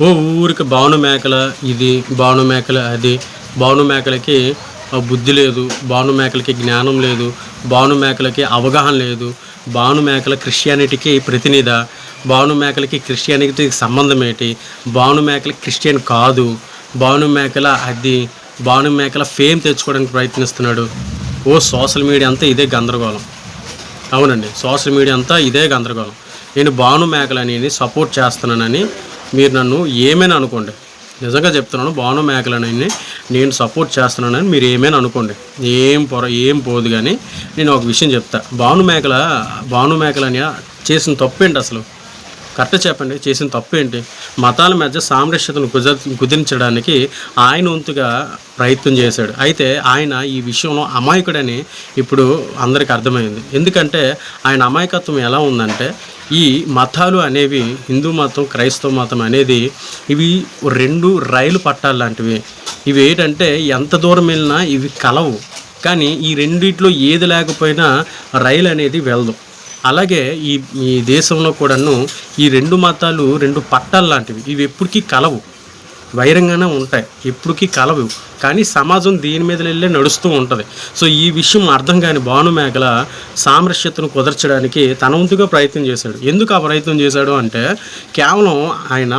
ఓ ఊరికి బాను మేకల ఇది, బాను మేకల అది, బాను మేకలకి బుద్ధి లేదు, బాను మేకలకి జ్ఞానం లేదు, బాను మేకలకి అవగాహన లేదు, బాను మేకల క్రిస్టియానిటీకి ప్రతినిధ, బాను మేకలకి క్రిస్టియానిటీకి సంబంధం ఏంటి, బాను మేకల క్రిస్టియన్ కాదు, బాను మేకల అది, బాను మేకల ఫేమ్ తెచ్చుకోవడానికి ప్రయత్నిస్తున్నాడు. ఓ సోషల్ మీడియా అంతా ఇదే గందరగోళం. అవునండి, సోషల్ మీడియా అంతా ఇదే గందరగోళం. నేను బాను మేకలని సపోర్ట్ చేస్తున్నానని మీరు నన్ను ఏమైనా అనుకోండి, నిజంగా చెప్తున్నాను. బాను మేకలని నేను సపోర్ట్ చేస్తున్నానని మీరు ఏమైనా అనుకోండి, ఏం పోదు. కానీ నేను ఒక విషయం చెప్తా. బాను మేకలని చేసిన తప్పేంటి అసలు? కరెక్ట్ చెప్పండి, చేసిన తప్పు ఏంటి? మతాల మధ్య సామరస్యతను కుదిరించడానికి ఆయన వంతుగా ప్రయత్నం చేశాడు. అయితే ఆయన ఈ విషయంలో అమాయకుడని ఇప్పుడు అందరికీ అర్థమైంది. ఎందుకంటే ఆయన అమాయకత్వం ఎలా ఉందంటే, ఈ మతాలు అనేవి, హిందూ మతం క్రైస్తవ మతం అనేది, ఇవి రెండు రైలు పట్టాలు లాంటివి. ఇవి ఏంటంటే ఎంత దూరం వెళ్ళినా ఇవి కలవు, కానీ ఈ రెండిట్లో ఏది లేకపోయినా రైలు అనేది వెళ్దు. అలాగే ఈ దేశంలో కూడాను ఈ రెండు మతాలు రెండు పట్టాలు లాంటివి. ఇవి ఎప్పటికీ కలవు, వైరంగానే ఉంటాయి, ఎప్పటికీ కలవు. కానీ సమాజం దీని మీద వెళ్ళే నడుస్తూ ఉంటుంది. సో ఈ విషయం అర్థం కాని బాను మేకల సామరస్యతను కుదర్చడానికి తన వంతుగా ప్రయత్నం చేశాడు. ఎందుకు ఆ ప్రయత్నం చేశాడు అంటే, కేవలం ఆయన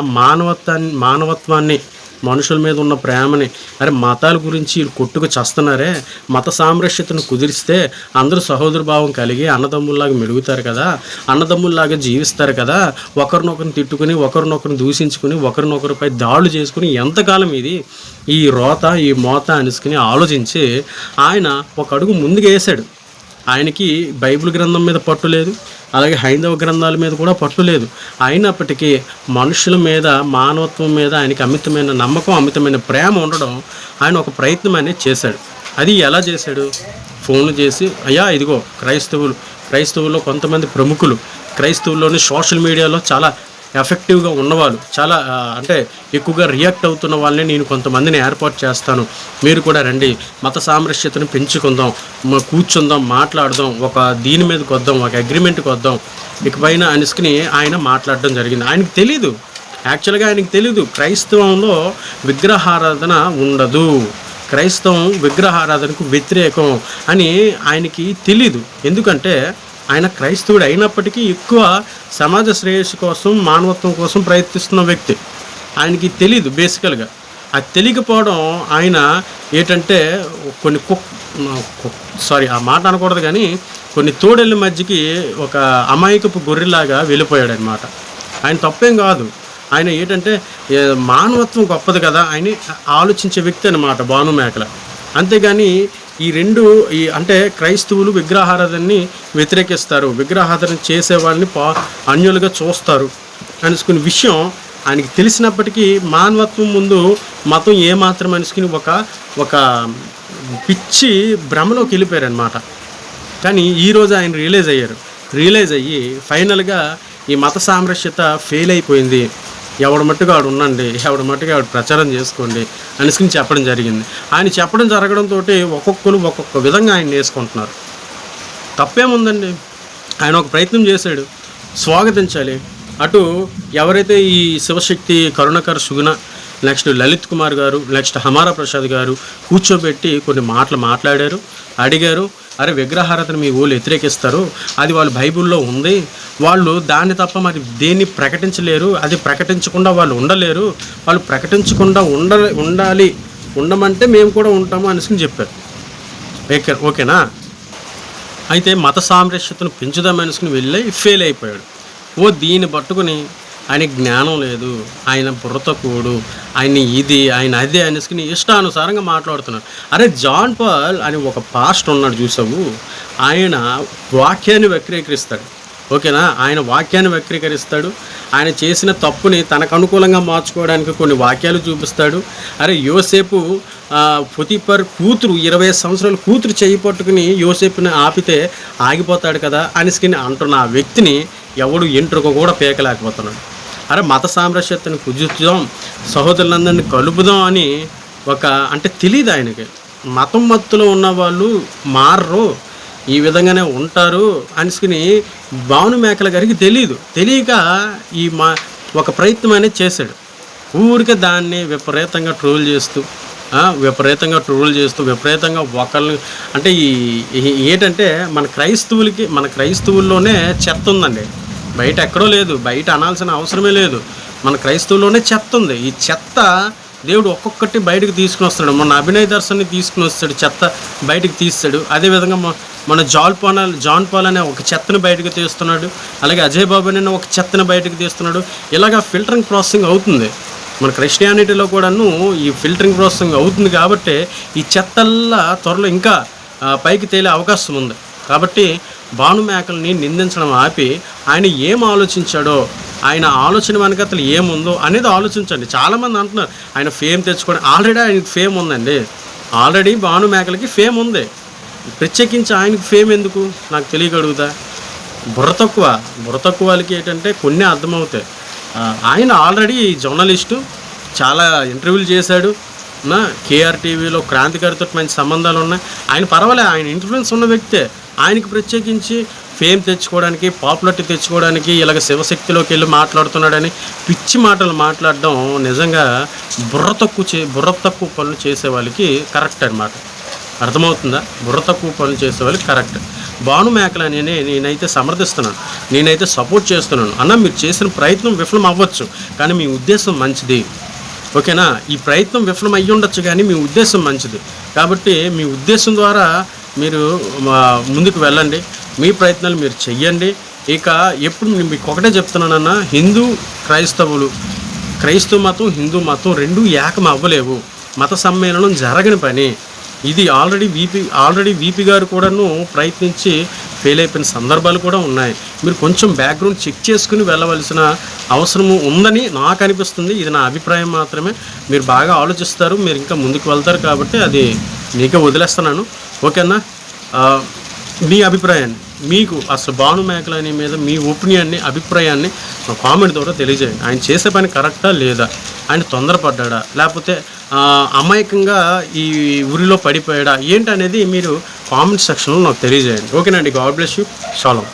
మానవత్వాన్ని, మనుషుల మీద ఉన్న ప్రేమని, అరే మతాల గురించి కొట్టుకు చస్తున్నారే, మత సామరస్యతను కుదిరిస్తే అందరూ సహోదరభావం కలిగి అన్నదమ్ముల్లాగా మెలుగుతారు కదా, అన్నదమ్ముల్లాగా జీవిస్తారు కదా, ఒకరినొకరిని తిట్టుకుని, ఒకరినొకరిని దూషించుకుని, ఒకరినొకరిపై దాడులు చేసుకుని ఎంతకాలం ఈ రోత ఈ మోత అనుసుకుని ఆలోచించి ఆయన ఒక అడుగు ముందుకు వేశాడు. ఆయనకి బైబిల్ గ్రంథం మీద పట్టు లేదు, అలాగే హైందవ గ్రంథాల మీద కూడా పట్టు లేదు. అయినప్పటికీ మనుషుల మీద, మానవత్వం మీద ఆయనకి అమితమైన నమ్మకం, అమితమైన ప్రేమ ఉండడం ఆయన ఒక ప్రయత్నం అనేది చేశాడు. అది ఎలా చేశాడు? ఫోన్లు చేసి, అయ్యా ఇదిగో క్రైస్తవుల్లో కొంతమంది ప్రముఖులు, క్రైస్తవుల్లోని సోషల్ మీడియాలో చాలా ఎఫెక్టివ్గా ఉన్నవాళ్ళు, చాలా అంటే ఎక్కువగా రియాక్ట్ అవుతున్న వాళ్ళని నేను కొంతమందిని ఏర్పాటు చేస్తాను, మీరు కూడా రండి, మత సామరస్యతను పెంచుకుందాం, కూర్చుందాం, మాట్లాడదాం, ఒక దీని మీదకి వద్దాం, ఒక అగ్రిమెంట్కి వద్దాం ఇకపైన అనుకుని ఆయన మాట్లాడడం జరిగింది. ఆయనకు తెలీదు, యాక్చువల్గా ఆయనకు తెలీదు క్రైస్తవంలో విగ్రహారాధన ఉండదు, క్రైస్తవం విగ్రహారాధనకు వ్యతిరేకం అని ఆయనకి తెలీదు. ఎందుకంటే ఆయన క్రైస్తవుడు అయినప్పటికీ ఎక్కువ సమాజ శ్రేయస్సు కోసం, మానవత్వం కోసం ప్రయత్నిస్తున్న వ్యక్తి. ఆయనకి తెలీదు బేసికల్గా. అది తెలియకపోవడం ఆయన ఏంటంటే కొన్ని ఆ మాట అనకూడదు కానీ కొన్ని తోడేళ్ళ మధ్యకి ఒక అమాయకపు గొర్రెలాగా వెళ్ళిపోయాడు అనమాట. ఆయన తప్పేం కాదు. ఆయన ఏంటంటే మానవత్వం గొప్పది కదా ఆయన ఆలోచించే వ్యక్తి అనమాట బాను మేకల. అంతేగాని ఈ రెండు అంటే క్రైస్తవులు విగ్రహారాధనని వ్యతిరేకిస్తారు, విగ్రహారాధన చేసేవాళ్ళని అన్యులుగా చూస్తారు అనుకునే విషయం ఆయనకి తెలిసినప్పటికీ మానవత్వం ముందు మతం ఏమాత్రం అనుకుని ఒక పిచ్చి భ్రమలోకి వెళ్ళిపోయారనమాట. కానీ ఈరోజు ఆయన రియలైజ్ అయ్యి ఫైనల్గా ఈ మత సామరస్యత ఫెయిల్ అయిపోయింది, ఎవడు మట్టుగా ఆడు ఉండండి, ఎవడు మట్టుగా ఆడు ప్రచారం చేసుకోండి అనుకుని చెప్పడం జరిగింది. ఆయన చెప్పడం జరగడంతో ఒక్కొక్కరు ఒక్కొక్క విధంగా ఆయన వేసుకుంటున్నారు. తప్పేముందండి? ఆయన ఒక ప్రయత్నం చేశాడు, స్వాగతించాలి. అటు ఎవరైతే ఈ శివశక్తి, కరుణాకర్ సుగుణ, నెక్స్ట్ లలిత్ కుమార్ గారు, నెక్స్ట్ హమారా ప్రసాద్ గారు కూర్చోబెట్టి కొన్ని మాటలు మాట్లాడారు, అడిగారు, అరే విగ్రహారాధన మీ ఊళ్ళు వ్యతిరేకిస్తారు, అది వాళ్ళు బైబిల్లో ఉంది, వాళ్ళు దాన్ని తప్ప మరి దేన్ని ప్రకటించలేరు, అది ప్రకటించకుండా వాళ్ళు ఉండలేరు, వాళ్ళు ప్రకటించకుండా ఉండమంటే మేము కూడా ఉంటాము అనుకుని చెప్పారు. ఓకేనా? అయితే మత సామరస్యతను పెంచుదామనుకుని వెళ్ళి ఫెయిల్ అయిపోయాడు. దీన్ని పట్టుకుని ఆయన జ్ఞానం లేదు, ఆయన బుర్రతకుడు, ఆయన అదే అనుకుని ఇష్టానుసారంగా మాట్లాడుతున్నాడు. అరే జాన్ పాల్ అని ఒక పాస్టర్ ఉన్నాడు చూసావు, ఆయన వాక్యాన్ని వక్రీకరిస్తాడు. ఓకేనా? ఆయన వాక్యాన్ని వక్రీకరిస్తాడు. ఆయన చేసిన తప్పుని తనకు అనుకూలంగా మార్చుకోవడానికి కొన్ని వాక్యాలు చూపిస్తాడు. అరే యోసేపు పొతిఫర్ కూతురు 20 సంవత్సరాల కూతురు చేయి పట్టుకుని యోసేపుని ఆపితే ఆగిపోతాడు కదా అనుకుని అంటున్న ఆ వ్యక్తిని ఎవడు ఎంట్రుక కూడా పీకలేకపోతున్నాడు. అరే మత సామరస్యతను కుదుర్చుదాం, సహోదరులందరినీ కలుపుదాం అని అంటే తెలియదు ఆయనకి. మతం మత్తులో ఉన్న వాళ్ళు మారరు, ఈ విధంగానే ఉంటారు అనుకుని బాను మేకల గారికి తెలియక ఒక ప్రయత్నం అనేది చేశాడు. ఊరికే దాన్ని విపరీతంగా ట్రోల్ చేస్తూ విపరీతంగా ఒకళ్ళు అంటే ఏంటంటే మన క్రైస్తవుల్లోనే చెత్త ఉందండి. బయట ఎక్కడో లేదు, బయట అనాల్సిన అవసరమే లేదు. మన క్రైస్తవుల్లోనే చెత్త ఉంది. ఈ చెత్త దేవుడు ఒక్కొక్కటి బయటకు తీసుకుని వస్తాడు. మన అభినయ్ దర్శన్ని తీసుకుని వస్తాడు, చెత్త బయటకు తీస్తాడు. అదేవిధంగా మన జాన్ పాల్ అనే ఒక చెత్తని బయటకు తీస్తున్నాడు. అలాగే అజయ్ బాబు అనే ఒక చెత్తని బయటకు తీస్తున్నాడు. ఇలాగ ఫిల్టరింగ్ ప్రాసెసింగ్ అవుతుంది మన క్రిస్టియానిటీలో కూడాను. ఈ ఫిల్టరింగ్ ప్రాసెసింగ్ అవుతుంది కాబట్టి ఈ చెత్తల్లా త్వరలో ఇంకా పైకి తేలే అవకాశం ఉంది. కాబట్టి భాను మేకల్ని నిందించడం ఆపి ఆయన ఏం ఆలోచించాడో, ఆయన ఆలోచన వెనకతలు ఏముందో అనేది ఆలోచించండి. చాలామంది అంటున్నారు ఆయన ఫేమ్ తెచ్చుకోవడం. ఆల్రెడీ ఆయనకి ఫేమ్ ఉందండి. ఆల్రెడీ భాను మేకలకి ఫేమ్ ఉంది. ప్రత్యేకించి ఆయనకి ఫేమ్ ఎందుకు నాకు తెలియగలుగుతా. బుర్ర తక్కువ వాళ్ళకి ఏంటంటే కొన్ని అర్థమవుతాయి. ఆయన ఆల్రెడీ జర్నలిస్టు, చాలా ఇంటర్వ్యూలు చేశాడు. కేఆర్ టీవీలో క్రాంతికారితో మంచి సంబంధాలు ఉన్నాయి. ఆయన పర్వాలే, ఆయన ఇన్ఫ్లుయెన్స్ ఉన్న వ్యక్తే. ఆయనకి ప్రత్యేకించి ఫేమ్ తెచ్చుకోవడానికి, పాపులారిటీ తెచ్చుకోవడానికి ఇలాగ శివశక్తిలోకి వెళ్ళి మాట్లాడుతున్నాడని పిచ్చి మాటలు మాట్లాడడం నిజంగా బుర్ర తక్కువ పనులు చేసే వాళ్ళకి కరెక్ట్ అనమాట. అర్థమవుతుందా? బుర్ర తక్కువ పనులు చేసే వాళ్ళకి కరెక్ట్. భాను మేకలు అని నేనైతే సమర్థిస్తున్నాను, నేనైతే సపోర్ట్ చేస్తున్నాను. అన్న మీరు చేసిన ప్రయత్నం విఫలం అవ్వచ్చు, కానీ మీ ఉద్దేశం మంచిది. ఓకేనా? ఈ ప్రయత్నం విఫలం అయ్యి ఉండొచ్చు, కానీ మీ ఉద్దేశం మంచిది. కాబట్టి మీ ఉద్దేశం ద్వారా మీరు ముందుకు వెళ్ళండి, మీ ప్రయత్నాలు మీరు చెయ్యండి. ఇక ఎప్పుడు మీకు ఒకటే చెప్తున్నానన్నా, క్రైస్తవ మతం, హిందూ మతం రెండూ ఏకం అవ్వలేవు. మత సమ్మేళనం జరగని పని ఇది. ఆల్రెడీ వీపీ గారు కూడాను ప్రయత్నించి ఫెయిల్ అయిపోయిన సందర్భాలు కూడా ఉన్నాయి. మీరు కొంచెం బ్యాక్గ్రౌండ్ చెక్ చేసుకుని వెళ్ళవలసిన అవసరం ఉందని నాకు అనిపిస్తుంది. ఇది నా అభిప్రాయం మాత్రమే. మీరు బాగా ఆలోచిస్తారు, మీరు ఇంకా ముందుకు వెళ్తారు. కాబట్టి అది మీకే వదిలేస్తున్నాను. ఓకేనా? మీ అభిప్రాయాన్ని, మీకు అసలు భాను మేకలని మీద మీ ఒపీనియన్ని, అభిప్రాయాన్ని కామెంట్ ద్వారా తెలియజేయండి. ఆయన చేసే పని కరెక్టా లేదా, ఆయన తొందరపడ్డా, లేకపోతే అమాయకంగా ఈ ఊరిలో పడిపోయాడా ఏంటనేది మీరు కామెంట్ సెక్షన్లో నాకు తెలియజేయండి. ఓకేనండి. God bless you. షాలోమ్.